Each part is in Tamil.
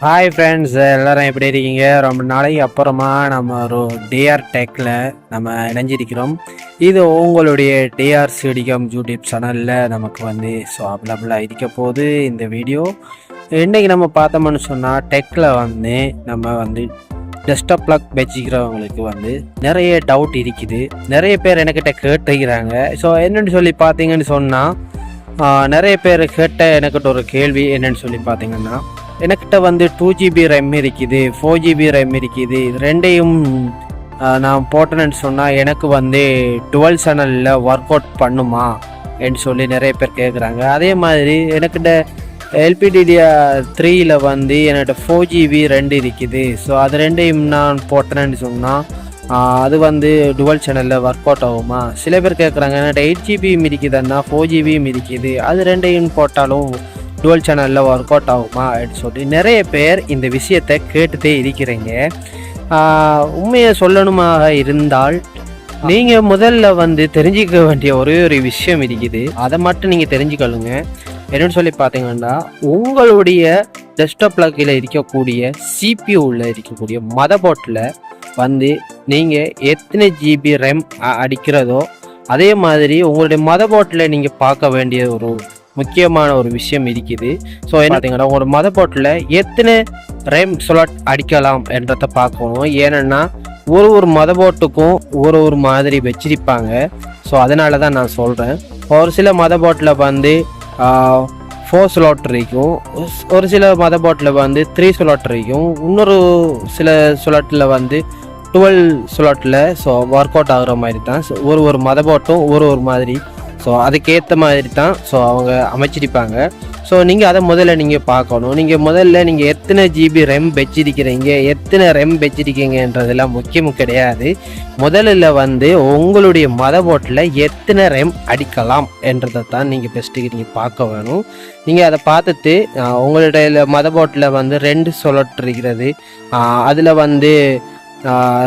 ஹாய் ஃப்ரெண்ட்ஸ், எல்லாரும் எப்படி இருக்கீங்க? ரொம்ப நாளைக்கு அப்புறமா நம்ம ஒரு டிஆர் டெக்கில் நம்ம இணைஞ்சிருக்கிறோம். இது உங்களுடைய டிஆர் சிடிகம் யூடியூப் சேனலில் நமக்கு ஸோ அவைலபிளாக இருக்க போது இந்த வீடியோ. இன்றைக்கி நம்ம பார்த்தோம்னு சொன்னால் டெக்கில் நம்ம டெஸ்க்டாப் பிளக் வச்சுக்கிறவங்களுக்கு நிறைய டவுட் இருக்குது. நிறைய பேர் என்கிட்ட கேட்டுக்கிறாங்க. ஸோ என்னென்னு சொல்லி பார்த்தீங்கன்னு சொன்னால் நிறைய பேர் கேட்ட எனக்கிட்ட ஒரு கேள்வி என்னென்னு சொல்லி பார்த்தீங்கன்னா, எனக்கிட்ட 2GB RAM இருக்குது, 4GB RAM இருக்குது. இது ரெண்டையும் நான் போட்டேன்னு சொன்னால் எனக்கு டுவெல் சேனலில் ஒர்க் அவுட் பண்ணுமா என்று சொல்லி நிறைய பேர் கேட்குறாங்க. அதே மாதிரி எனக்கிட்ட LPDDR3 என்கிட்ட 4GB 2 இருக்குது. ஸோ அது ரெண்டையும் நான் போட்டேன்னு சொன்னால் அது டுவெல் சேனலில் ஒர்க் அவுட் ஆகுமா? சில பேர் கேட்குறாங்க, என்கிட்ட 8GB இருக்குதுன்னா 4GB இருக்குது, அது ரெண்டையும் போட்டாலும் டுவெல் சேனலில் ஒர்க் அவுட் ஆகுமா அப்படின்னு சொல்லி நிறைய பேர் இந்த விஷயத்தை கேட்டுகிட்டே இருக்கிறீங்க. உண்மையை சொல்லணுமாக இருந்தால் நீங்கள் முதல்ல தெரிஞ்சிக்க வேண்டிய ஒரே ஒரு விஷயம் இருக்குது. அதை மட்டும் நீங்கள் தெரிஞ்சுக்கொள்ளுங்க. என்னென்னு சொல்லி பார்த்தீங்கன்னா, உங்களுடைய டெஸ்க்டாப் பிளக்கில் இருக்கக்கூடிய சிபியூவில் இருக்கக்கூடிய மதர்போர்டில் நீங்கள் எத்தனை GB RAM அடிக்கிறதோ அதே மாதிரி உங்களுடைய மதர்போர்டில் நீங்கள் பார்க்க வேண்டிய ஒரு முக்கியமான ஒரு விஷயம் இருக்குது. ஸோ பார்த்தீங்கன்னா, உங்களோட மதர்போர்டில் எத்தனை RAM ஸ்லாட் அடிக்கலாம் என்றதை பார்க்கணும். ஏன்னா ஒரு மதர்போர்ட்டுக்கும் ஒரு மாதிரி வச்சிருப்பாங்க. ஸோ அதனால தான் நான் சொல்கிறேன். ஒரு சில மதர்போர்டில் 4 ஸ்லாட் இருக்கும், ஒரு சில மதர்போர்டில் 3 ஸ்லாட் இருக்கும், இன்னொரு சில ஸ்லாட்டில் 12 ஸ்லாட்டில் ஸோ ஒர்க் அவுட் ஆகுற மாதிரி தான். ஸோ ஒரு மதர்போர்ட்டும் ஒரு மாதிரி, ஸோ அதுக்கேற்ற மாதிரி தான் ஸோ அவங்க அமைச்சிருப்பாங்க. ஸோ நீங்கள் அதை முதல்ல பார்க்கணும். நீங்கள் எத்தனை GB RAM வச்சிருக்கிறீங்க, எத்தனை RAM வச்சிருக்கீங்கன்றதெல்லாம் முக்கியம் கிடையாது. முதல்ல உங்களுடைய மதர்போர்டில் எத்தனை RAM அடிக்கலாம் என்றதை தான் நீங்கள் பெஸ்ட்டுக்கு பார்க்க வேணும். நீங்கள் அதை பார்த்துட்டு உங்களுடைய மதர்போர்டில் 2 ஸ்லாட் இருக்கிறது, அதில்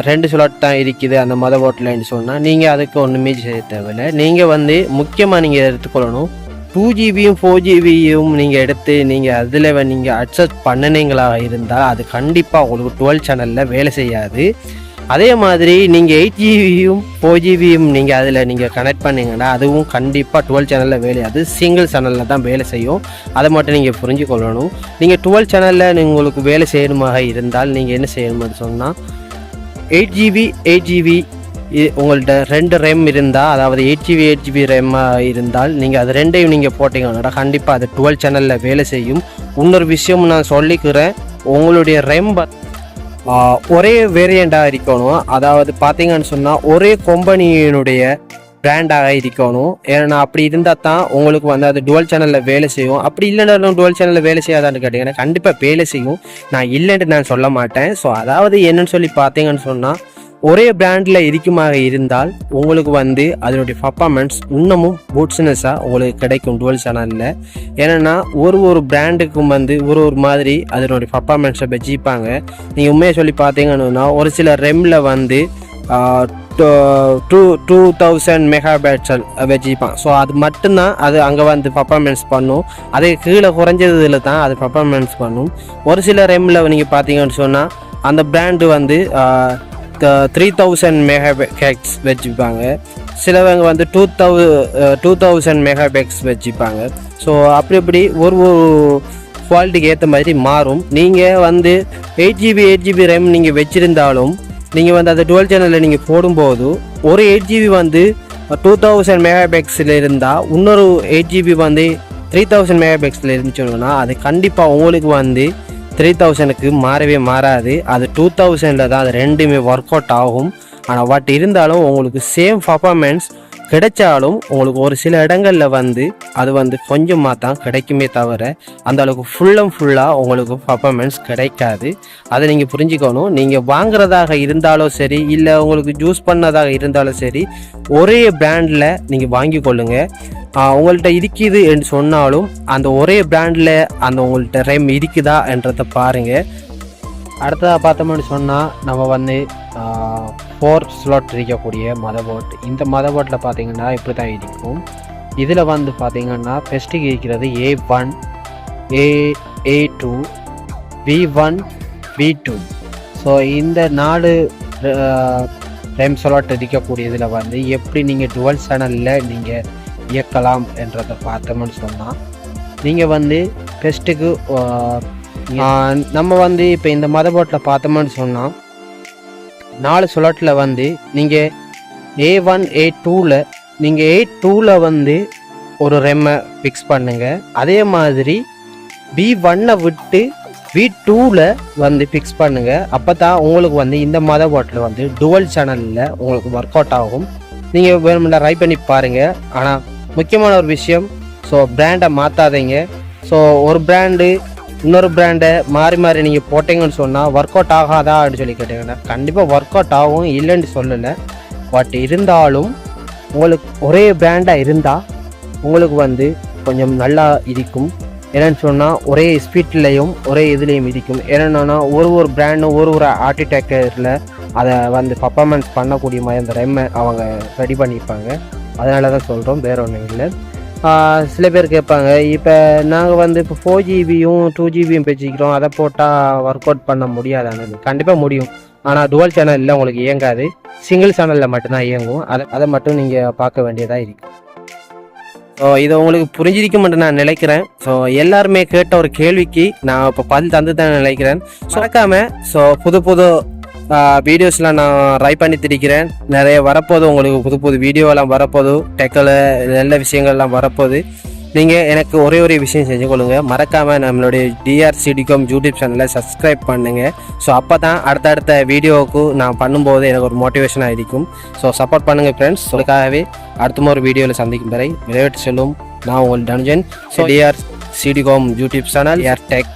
2 ஸ்லாட் தான் இருக்குது அந்த மதர்போர்டில்னு சொன்னால் நீங்கள் அதுக்கு ஒன்றுமே செய்ய தேவையில்லை. நீங்கள் முக்கியமாக நீங்கள் எடுத்துக்கொள்ளணும், 2GBயும் 4GBயும் நீங்கள் எடுத்து நீங்கள் அதில் நீங்கள் அட்ஜஸ்ட் பண்ணினீங்களாக இருந்தால் அது கண்டிப்பாக உங்களுக்கு டுவெல் சேனலில் வேலை செய்யாது. அதே மாதிரி நீங்கள் 8GBயும் 4GBயும் நீங்கள் அதில் கனெக்ட் பண்ணிங்கன்னா அதுவும் கண்டிப்பாக டுவெல் சேனலில் வேலையாது, சிங்கிள் சேனலில் தான் வேலை செய்யும். அதை மட்டும் நீங்கள் புரிஞ்சுக்கொள்ளணும். நீங்கள் டுவெல் சேனலில் உங்களுக்கு வேலை செய்யணுமாக இருந்தால் நீங்கள் என்ன செய்யணும்னு சொன்னால், 8GB உங்கள்கிட்ட 2 RAM இருந்தால், அதாவது 8GB RAM இருந்தால் நீங்கள் அது ரெண்டையும் நீங்கள் போட்டிங்கன்னா கண்டிப்பாக அது டுவெல் சேனலில் வேலை செய்யும். இன்னொரு விஷயம் நான் சொல்லிக்கிறேன், உங்களுடைய RAM ஒரே வேரியண்டாக இருக்கணும். அதாவது பார்த்தீங்கன்னு சொன்னால் ஒரே கம்பெனியினுடைய பிராண்டாக இருக்கணும். ஏன்னா அப்படி இருந்தால் தான் உங்களுக்கு அது டுவெல் சேனலில் வேலை செய்யும். அப்படி இல்லைன்னா டுவெல் சேனலில் வேலை செய்யாதான்னு கேட்டிங்கன்னா கண்டிப்பாக வேலை செய்யும். நான் இல்லைன்ட்டு நான் சொல்ல மாட்டேன். ஸோ அதாவது என்னன்னு சொல்லி பார்த்தீங்கன்னு சொன்னால், ஒரே பிராண்டில் இருக்குமாக இருந்தால் உங்களுக்கு அதனுடைய பர்ஃபார்மன்ஸ் இன்னமும் பூட்ஸ்னஸாக உங்களுக்கு கிடைக்கும் டுவெல் சேனலில். ஏன்னா ஒரு பிராண்டுக்கும் ஒரு மாதிரி அதனுடைய பர்ஃபார்மன்ஸை வச்சுப்பாங்க. நீங்கள் உண்மையை சொல்லி பார்த்தீங்கன்னா, ஒரு சில ரெம்மில் 2000 மெகாபைட்ஸ் வச்சுப்பான். ஸோ அது மட்டும்தான் அது அங்கே பர்ஃபார்மன்ஸ் பண்ணும். அது கீழே குறைஞ்சதில் தான் அது பர்ஃபார்மன்ஸ் பண்ணும். ஒரு சில ரெம்மில் நீங்கள் பார்த்தீங்கன்னு சொன்னால் அந்த பிராண்டு 3000 மெகாபைட்ஸ் வச்சுப்பாங்க. சிலவங்க 2000 மெகாபைட்ஸ் வச்சுப்பாங்க. ஸோ அப்படி ஒரு குவாலிட்டிக்கு ஏற்ற மாதிரி மாறும். நீங்கள் 8GB RAM நீங்கள் வச்சுருந்தாலும் நீங்கள் அந்த டுவெல் சேனலில் நீங்கள் போடும்போது ஒரு 8GB 2000 மெகாபைட்ஸில் இருந்தால் இன்னொரு 8GB 3000 மெகாபைட்ஸில் இருந்துச்சுன்னா அது கண்டிப்பாக உங்களுக்கு 3000க்கு மாறவே மாறாது. அது 2000ல் தான் அது ரெண்டுமே ஒர்க் அவுட் ஆகும். ஆனால் பட் இருந்தாலும் உங்களுக்கு சேம் பர்ஃபார்மன்ஸ் கிடைச்சாலும் உங்களுக்கு ஒரு சில இடங்களில் அது கொஞ்சமாக தான் கிடைக்குமே தவிர அந்த அளவுக்கு ஃபுல்லாக உங்களுக்கு பர்ஃபார்மன்ஸ் கிடைக்காது. அதை நீங்கள் புரிஞ்சுக்கணும். நீங்கள் வாங்குறதாக இருந்தாலும் சரி, இல்லை உங்களுக்கு ஜூஸ் பண்ணதாக இருந்தாலும் சரி, ஒரே பிராண்டில் நீங்கள் வாங்கி கொள்ளுங்கள். உங்கள்கிட்ட இருக்குது என்று சொன்னாலும் அந்த ஒரே பிராண்டில் அந்த உங்கள்கிட்ட RAM இருக்குதா என்றதை பாருங்கள். அடுத்ததாக பார்த்தோம்னு சொன்னால், நம்ம 4 ஸ்லாட் இருக்கக்கூடிய மதர்போர்ட். இந்த மதர்போர்ட்டில் பார்த்தீங்கன்னா இப்படி தான் இருக்கும். இதில் பார்த்தீங்கன்னா பெஸ்ட்டுக்கு இருக்கிறது A1, A2, V1 V2. So இந்த 4 ரேம் ஸ்லாட் இருக்கக்கூடியதில் வந்து எப்படி நீங்கள் டுவல் சேனலில் நீங்கள் இயக்கலாம் என்றதை பார்த்தோம்னு சொன்னால், நீங்கள் வந்து பெஸ்ட்டுக்கு நம்ம வந்து இப்போ இந்த மதர்போர்டில் பார்த்தோம்னு சொன்னால் 4 ஸ்லாட்டில் வந்து நீங்கள் A1 A2ல் நீங்கள் A2ல் வந்து ஒரு ரெம்மை ஃபிக்ஸ் பண்ணுங்கள். அதே மாதிரி V1 விட்டு V2ல் வந்து ஃபிக்ஸ் பண்ணுங்கள். அப்போ தான் உங்களுக்கு வந்து இந்த மதர்போர்டில் வந்து டுவல் சேனலில் உங்களுக்கு ஒர்க் அவுட் ஆகும். நீங்கள் வேணும்னா ட்ரை பண்ணி பாருங்கள். ஆனால் முக்கியமான ஒரு விஷயம், ஸோ பிராண்டை மாற்றாதீங்க. ஸோ ஒரு பிராண்டு இன்னொரு பிராண்டை மாறி மாறி நீங்கள் போட்டிங்கன்னு சொன்னால் ஒர்க் அவுட் ஆகாதா அப்படின்னு சொல்லி கேட்டிங்கன்னா கண்டிப்பாக ஒர்க் அவுட் ஆகும், இல்லைன்னு சொல்லலை. பட் இருந்தாலும் உங்களுக்கு ஒரே பிராண்டாக இருந்தால் உங்களுக்கு வந்து கொஞ்சம் நல்லா இருக்கும். என்னென்னு சொன்னால் ஒரே ஸ்பீட்லேயும் ஒரே இதுலேயும் இருக்கும். என்னென்னா ஒரு பிராண்டும் ஒரு ஆர்கிடெக்சரில் அதை வந்து பர்ஃபார்மன்ஸ் பண்ணக்கூடிய மாதிரி அந்த ரெம்மை அவங்க ரெடி பண்ணியிருப்பாங்க. அதனால தான் சொல்கிறோம், வேறு ஒன்றும் இல்லை. சில பேர் கேட்பாங்க, இப்போ நாங்கள் வந்து இப்போ 4GB 2GB வச்சுக்கிறோம், அதை போட்டால் ஒர்க் அவுட் பண்ண முடியாதானது? கண்டிப்பாக முடியும். ஆனால் டுவல் சேனலில் உங்களுக்கு இயங்காது, சிங்கிள் சேனலில் மட்டும்தான் இயங்கும். அதை மட்டும் நீங்கள் பார்க்க வேண்டியதாக இருக்கும். ஸோ இதை உங்களுக்கு புரிஞ்சிருக்கும்னு நான் நினைக்கிறேன். ஸோ எல்லாருமே கேட்ட ஒரு கேள்விக்கு நான் இப்போ பதில் தந்து தான் நினைக்கிறேன். மறக்காமல் ஸோ புது வீடியோஸ்லாம் நான் ட்ரை பண்ணி திரிக்கிறேன். நிறைய வரப்போது, உங்களுக்கு புது வீடியோலாம் வரப்போது, டெக்கில் நல்ல விஷயங்கள்லாம் வரப்போது. நீங்கள் எனக்கு ஒரே விஷயம் செஞ்சு கொள்ளுங்க, மறக்காமல் நம்மளுடைய DRCDcom யூடியூப் சேனலை சப்ஸ்கிரைப் பண்ணுங்கள். ஸோ அப்போ தான் அடுத்தடுத்த வீடியோவுக்கு நான் பண்ணும்போது எனக்கு ஒரு மோட்டிவேஷனாக இருக்கும். ஸோ சப்போர்ட் பண்ணுங்கள் ஃப்ரெண்ட்ஸ். அதுக்காகவே அடுத்த ஒரு வீடியோவில் சந்திக்கும் வரை விரைவிட்டு செல்லும். நான் உங்கள் டனுஜன். ஸோ DRCDcom யூடியூப் சேனல் ஏர் டெக்